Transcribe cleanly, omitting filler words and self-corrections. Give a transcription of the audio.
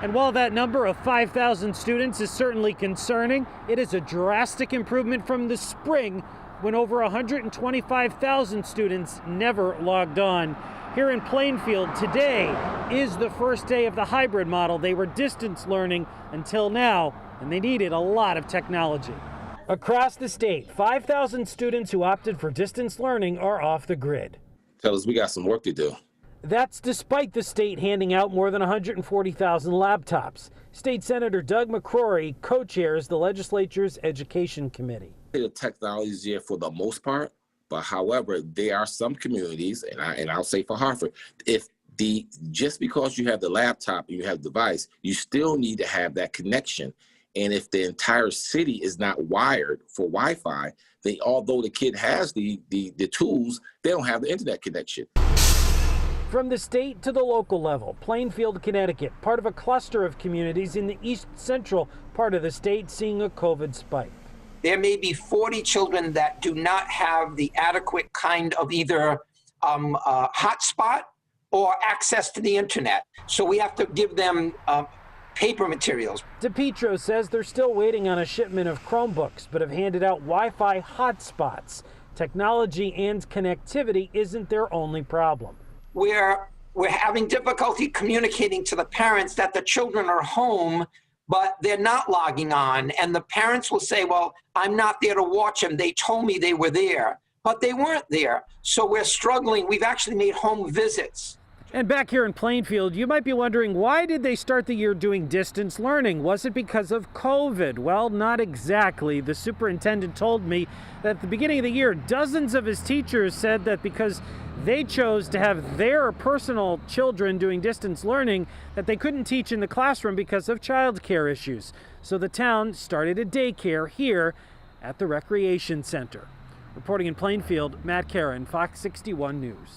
And while that number of 5,000 students is certainly concerning, it is a drastic improvement from the spring when over 125,000 students never logged on. Here in Plainfield, today is the first day of the hybrid model. They were distance learning until now, and they needed a lot of technology. Across the state, 5,000 students who opted for distance learning are off the grid. Tell us we got some work to do. That's despite the state handing out more than 140,000 laptops. State Senator Doug McCrory co-chairs the legislature's Education Committee. The technology is here for the most part, but however, there are some communities, and I'll say for Hartford, just because you have the laptop and you have the device, you still need to have that connection. And if the entire city is not wired for Wi-Fi, then although the kid has the tools, they don't have the internet connection. From the state to the local level, Plainfield, Connecticut, part of a cluster of communities in the east central part of the state seeing a COVID spike. There may be 40 children that do not have the adequate kind of either hotspot or access to the internet. So we have to give them paper materials. DePietro says they're still waiting on a shipment of Chromebooks, but have handed out Wi-Fi hotspots. Technology and connectivity isn't their only problem. We're having difficulty communicating to the parents that the children are home, but they're not logging on. And the parents will say, well, I'm not there to watch them. They told me they were there, but they weren't there. So we're struggling. We've actually made home visits. And back here in Plainfield, you might be wondering, why did they start the year doing distance learning? Was it because of COVID? Well, not exactly. The superintendent told me that at the beginning of the year, dozens of his teachers said that because they chose to have their personal children doing distance learning, that they couldn't teach in the classroom because of childcare issues. So the town started a daycare here at the recreation center. Reporting in Plainfield, Matt Caron, Fox 61 News.